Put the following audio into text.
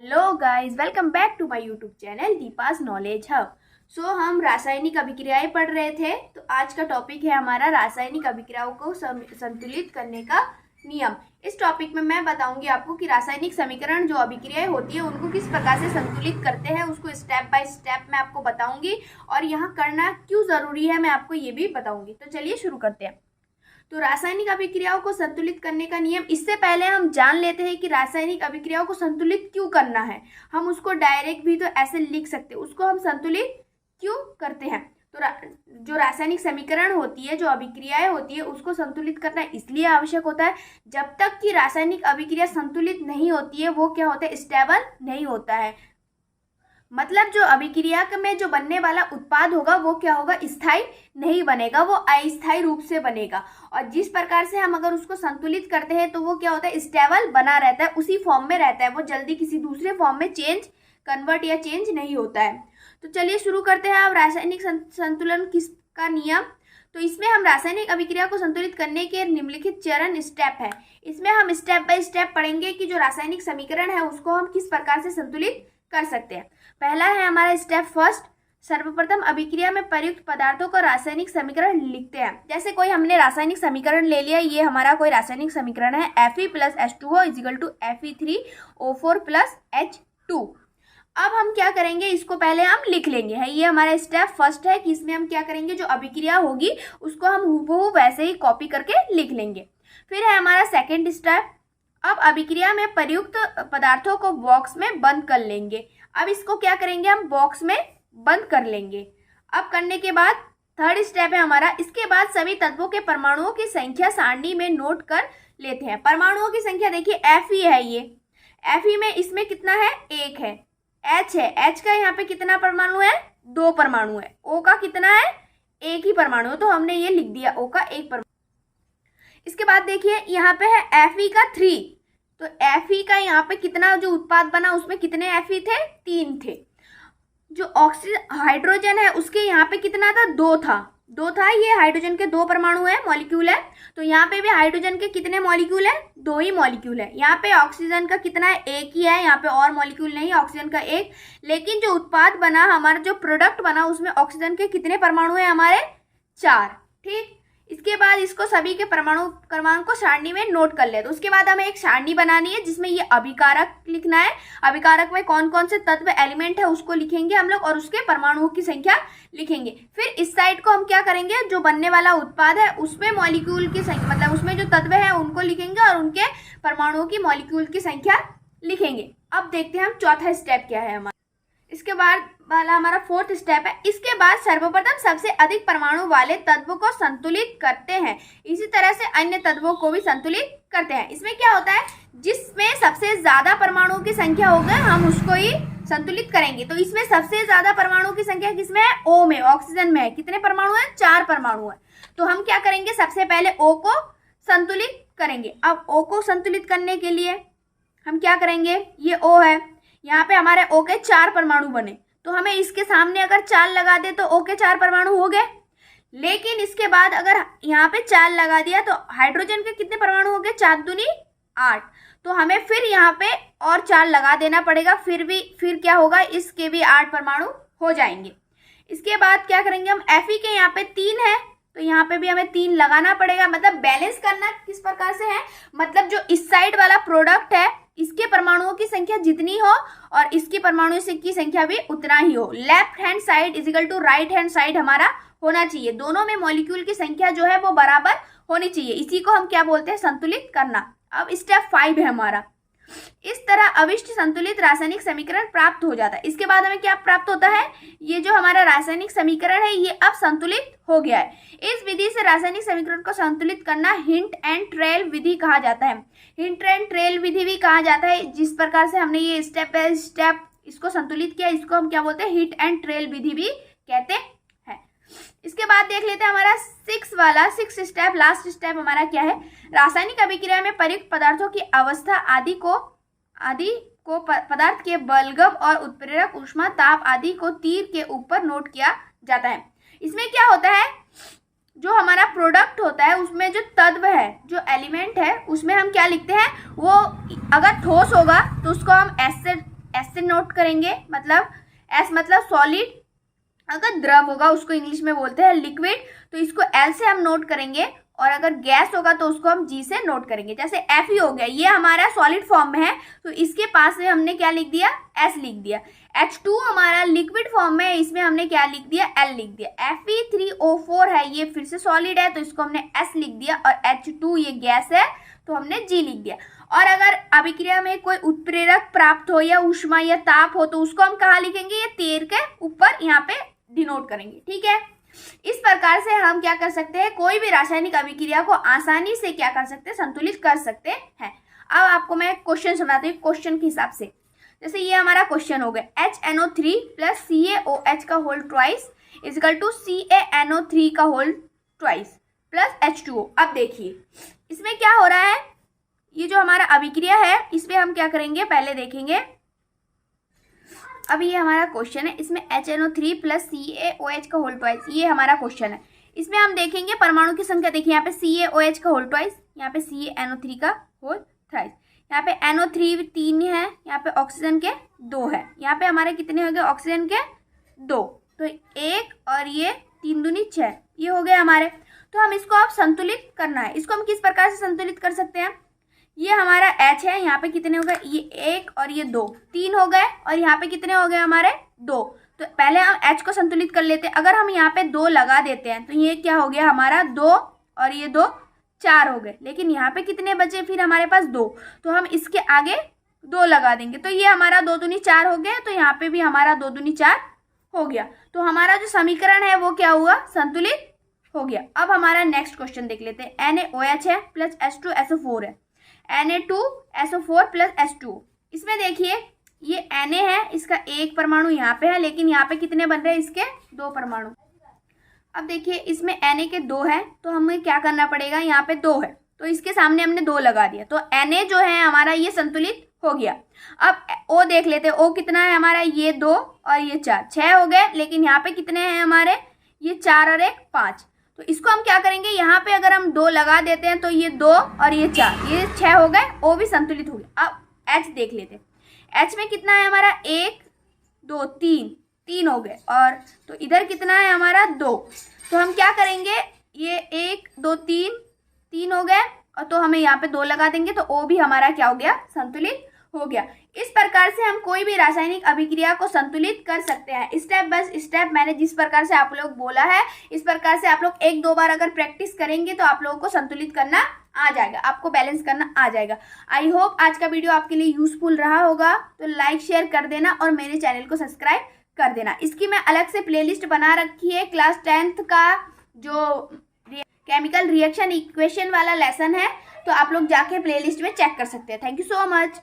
Hello guys, welcome back to my YouTube channel Deepa's knowledge hub. हम रासायनिक अभिक्रियाएं पढ़ रहे थे। तो आज का टॉपिक है हमारा रासायनिक अभिक्रियाओं को संतुलित करने का नियम। इस टॉपिक में मैं बताऊंगी आपको कि रासायनिक समीकरण जो अभिक्रियाएं होती है उनको किस प्रकार से संतुलित करते हैं, उसको स्टेप बाय स्टेप मैं आपको बताऊंगी और यहाँ करना क्यों जरूरी है मैं आपको ये भी बताऊंगी। तो चलिए शुरू करते हैं। तो रासायनिक अभिक्रियाओं को संतुलित करने का नियम, इससे पहले हम जान लेते हैं कि रासायनिक अभिक्रियाओं को संतुलित क्यों करना है। हम उसको डायरेक्ट भी तो ऐसे लिख सकते हैं, उसको हम संतुलित क्यों करते हैं। तो जो रासायनिक समीकरण होती है, जो अभिक्रियाएं होती है, उसको संतुलित करना इसलिए आवश्यक होता है जब तक कि रासायनिक अभिक्रिया संतुलित नहीं होती है वो क्या होता है, स्टेबल नहीं होता है। मतलब जो अभिक्रिया में जो बनने वाला उत्पाद होगा वो क्या होगा, स्थायी नहीं बनेगा, वो अस्थायी रूप से बनेगा। और जिस प्रकार से हम अगर उसको संतुलित करते हैं तो वो क्या होता है, स्टेबल बना रहता है, उसी फॉर्म में रहता है, वो जल्दी किसी दूसरे फॉर्म में कन्वर्ट या चेंज नहीं होता है। तो चलिए शुरू करते हैं। अब रासायनिक संतुलन किसका नियम। तो इसमें हम रासायनिक अभिक्रिया को संतुलित करने के निम्नलिखित चरण स्टेप है। इसमें हम स्टेप बाय स्टेप पढ़ेंगे कि जो रासायनिक समीकरण है उसको हम किस प्रकार से संतुलित कर सकते हैं। पहला है हमारा स्टेप फर्स्ट। सर्वप्रथम अभिक्रिया में प्रयुक्त पदार्थों का रासायनिक समीकरण लिखते हैं। जैसे कोई हमने रासायनिक समीकरण ले लिया, ये हमारा कोई रासायनिक समीकरण है Fe plus H2O is equal to Fe3O4 plus H2। अब हम क्या करेंगे, इसको पहले हम लिख लेंगे। है ये हमारा स्टेप फर्स्ट है कि इसमें हम क्या करेंगे, जो अभिक्रिया होगी उसको हम हूबहू वैसे ही कॉपी करके लिख लेंगे। फिर है हमारा सेकेंड स्टेप। अब अभिक्रिया में प्रयुक्त पदार्थों को बॉक्स में बंद कर लेंगे। अब इसको क्या करेंगे, हम बॉक्स में बंद कर लेंगे। अब करने के बाद थर्ड स्टेप है हमारा, इसके बाद सभी तत्वों के परमाणुओं की संख्या सारणी में नोट कर लेते हैं। परमाणुओं की संख्या देखिए Fe है, ये Fe में इसमें कितना है, एक है। H है, H का यहाँ पे कितना परमाणु है, दो परमाणु है। O का कितना है, एक ही परमाणु है, तो हमने ये लिख दिया O का एक परमाणु। इसके बाद देखिए यहाँ पे है Fe का 3, तो Fe का यहाँ पे कितना जो उत्पाद बना उसमें कितने Fe थे, 3 थे। जो ऑक्सीजन हाइड्रोजन है उसके यहाँ पे कितना था, 2 था। ये हाइड्रोजन के 2 परमाणु है, मॉलिक्यूल है। तो यहाँ पे भी हाइड्रोजन के कितने मॉलिक्यूल है, 2 ही मॉलिक्यूल है। यहाँ पे ऑक्सीजन का कितना है, एक ही है। यहाँ पे और मॉलिक्यूल नहीं, ऑक्सीजन का एक। लेकिन जो उत्पाद बना, हमारा जो प्रोडक्ट बना, उसमें ऑक्सीजन के कितने परमाणु है, हमारे 4। ठीक। इसके बाद इसको सभी के परमाणु क्रमांक को सारणी में नोट कर ले। तो उसके बाद हमें एक सारणी बनानी है जिसमें ये अभिकारक लिखना है। अभिकारक में कौन कौन से तत्व एलिमेंट है उसको लिखेंगे हम लोग और उसके परमाणुओं की संख्या लिखेंगे। फिर इस साइड को हम क्या करेंगे, जो बनने वाला उत्पाद है उसमें मॉलिक्यूल की संख्या, मतलब उसमें जो तत्व है उनको लिखेंगे और उनके परमाणुओं की मॉलिक्यूल की संख्या लिखेंगे। अब देखते हैं हम चौथा स्टेप क्या है हमारा। इसके बाद वाला हमारा फोर्थ स्टेप है। इसके बाद सर्वप्रथम सबसे अधिक परमाणु वाले तत्वों को संतुलित करते हैं। इसी तरह से अन्य तत्वों को भी संतुलित करते हैं। इसमें क्या होता है, जिसमें सबसे ज्यादा परमाणुओं की संख्या होगा हम उसको ही संतुलित करेंगे। तो इसमें सबसे ज्यादा परमाणुओं की संख्या किसमें है, O में, ऑक्सीजन में है। कितने परमाणु है, 4 परमाणु है। तो हम क्या करेंगे, सबसे पहले O को संतुलित करेंगे। अब O को संतुलित करने के लिए हम क्या करेंगे, ये O है, यहाँ पे हमारे O के 4 परमाणु बने, तो हमें इसके सामने अगर 4 लगा दे तो O के 4 परमाणु हो गए। लेकिन इसके बाद अगर यहाँ पे 4 लगा दिया तो हाइड्रोजन के कितने परमाणु हो गए, 4 दूनी 8। तो हमें फिर यहाँ पे और 4 लगा देना पड़ेगा। फिर क्या होगा, इसके भी 8 परमाणु हो जाएंगे। इसके बाद क्या करेंगे हम, Fe के यहाँ पे 3 है तो यहाँ पे भी हमें 3 लगाना पड़ेगा। मतलब बैलेंस करना किस प्रकार से है, मतलब जो इस साइड वाला प्रोडक्ट है इसके परमाणुओं की संख्या जितनी हो और इसकी परमाणु की संख्या भी उतना ही हो। Left hand side is equal to right hand side हमारा होना चाहिए। दोनों में मॉलिक्यूल की संख्या जो है वो बराबर होनी चाहिए। इसी को हम क्या बोलते हैं, संतुलित करना। अब स्टेप 5 है हमारा। इस तरह अविष्ट संतुलित रासायनिक समीकरण प्राप्त हो जाता है। इसके बाद हमें क्या प्राप्त होता है, ये जो हमारा रासायनिक समीकरण है ये अब संतुलित हो गया है। इस विधि से रासायनिक समीकरण को संतुलित करना हिंट एंड ट्रेल विधि कहा जाता है। हिंट एंड ट्रेल विधि भी कहा जाता है। जिस प्रकार से हमने ये स्टेप बाय स्टेप इसको संतुलित किया, इसको हम क्या बोलते हैं, हिट एंड ट्रेल विधि भी कहते हैं। इसके बाद देख लेते हैं हमारा 6 स्टेप, लास्ट स्टेप हमारा क्या है। रासायनिक अभिक्रिया में प्रयुक्त पदार्थों की अवस्था आदि को पदार्थ के बलगम और उत्प्रेरक ऊष्मा ताप आदि को तीर के ऊपर नोट किया जाता है। इसमें क्या होता है, जो हमारा प्रोडक्ट होता है उसमें जो तत्व है, जो एलिमेंट है, उसमें हम क्या लिखते हैं, वो अगर ठोस होगा तो उसको हम नोट करेंगे, मतलब एस मतलब सॉलिड, अगर द्रव होगा उसको इंग्लिश में बोलते हैं लिक्विड, तो इसको एल से हम नोट करेंगे, और अगर गैस होगा तो उसको हम जी से नोट करेंगे। जैसे एफ ही हो गया, ये हमारा सॉलिड फॉर्म में है तो इसके पास में हमने क्या लिख दिया, एस लिख दिया। H2 हमारा लिक्विड फॉर्म में है, इसमें हमने क्या लिख दिया, एल लिख दिया। Fe3O4 है, ये फिर से सॉलिड है तो इसको हमने एस लिख दिया, और H2 ये गैस है तो हमने जी लिख दिया। और अगर अभिक्रिया में कोई उत्प्रेरक प्राप्त हो या ऊष्मा या ताप हो तो उसको हम कहाँ लिखेंगे, ये तीर के ऊपर यहाँ पे डिनोट करेंगे। ठीक है, इस प्रकार से हम क्या कर सकते हैं, कोई भी रासायनिक अभिक्रिया को आसानी से क्या कर सकते हैं, संतुलित कर सकते हैं। अब आपको मैं क्वेश्चन सुनाती हूँ क्वेश्चन के हिसाब से। जैसे ये हमारा क्वेश्चन हो गया, HNO3 प्लस CaOH का whole twice is equal to CaNO3 का होल ट्वाइस प्लस H2O। अब देखिए इसमें क्या हो रहा है, ये जो हमारा अभिक्रिया है इसमें हम क्या करेंगे पहले देखेंगे। अब ये हमारा क्वेश्चन है, इसमें HNO3 प्लस CaOH का होल ट्वाइस, ये हमारा क्वेश्चन है। इसमें हम देखेंगे परमाणु की संख्या, देखिए यहाँ पे CaOH का होल ट्वाइस, यहाँ पे CaNO3 का होल थ्राइस, यहाँ पे NO3 3 है, यहाँ पे ऑक्सीजन के 2 है, यहाँ पे हमारे कितने हो गए, ऑक्सीजन के 2, तो 1 और ये 3 दूनी 6, ये हो गए हमारे। तो हम इसको अब संतुलित करना है, इसको हम किस प्रकार से संतुलित कर सकते हैं, ये हमारा H है, यहाँ पे कितने हो गए, ये 1 और ये 2, 3 हो गए, और यहाँ पे कितने हो गए हमारे 2। तो पहले हम H को संतुलित कर लेते हैं, अगर हम यहाँ पे 2 लगा देते हैं तो ये क्या हो गया हमारा 2 और ये 2 4 हो गए, लेकिन यहाँ पे कितने बचे फिर हमारे पास 2, तो हम इसके आगे 2 लगा देंगे, तो ये हमारा 2 दूनी 4 हो गया, तो यहाँ पे भी हमारा 2 दूनी 4 हो गया। तो हमारा जो समीकरण है वो क्या हुआ, संतुलित हो गया। अब हमारा नेक्स्ट क्वेश्चन देख लेते हैं, NaOH है प्लस H2SO4 है, Na2SO4 प्लस H2O। इसमें देखिए ये Na है, इसका एक परमाणु यहाँ पे है, लेकिन यहाँ पे कितने बन रहे हैं, इसके 2 परमाणु। अब देखिए इसमें Na के 2 है, तो हमें क्या करना पड़ेगा, यहाँ पे 2 है तो इसके सामने हमने 2 लगा दिया, तो Na जो है हमारा ये संतुलित हो गया। अब O देख लेते हैं, O कितना है हमारा, ये 2 और ये 4, 6 हो गए, लेकिन यहाँ पे कितने हैं हमारे, ये 4 और 1 5, तो इसको हम क्या करेंगे, यहाँ पे अगर हम 2 लगा देते हैं तो ये 2 और ये 4, ये 6 हो गए, O भी संतुलित हो गया। अब H देख लेते हैं, H में कितना है हमारा, 1 2 3 हो गए, और तो इधर कितना है हमारा 2, तो हम क्या करेंगे, ये 1 2 3 हो गए, और तो हमें यहाँ पे 2 लगा देंगे, तो O भी हमारा क्या हो गया, संतुलित हो गया। इस प्रकार से हम कोई भी रासायनिक अभिक्रिया को संतुलित कर सकते हैं। स्टेप बाय स्टेप मैंने जिस प्रकार से आप लोग बोला है, इस प्रकार से आप लोग 1-2 बार अगर प्रैक्टिस करेंगे तो आप लोगों को संतुलित करना आ जाएगा, आपको बैलेंस करना आ जाएगा। आई होप आज का वीडियो आपके लिए यूजफुल रहा होगा, तो लाइक शेयर कर देना और मेरे चैनल को सब्सक्राइब कर देना। इसकी मैं अलग से प्लेलिस्ट बना रखी है, क्लास 10th का जो केमिकल रिएक्शन इक्वेशन वाला लेसन है, तो आप लोग जाके प्लेलिस्ट में चेक कर सकते हैं। Thank you so much.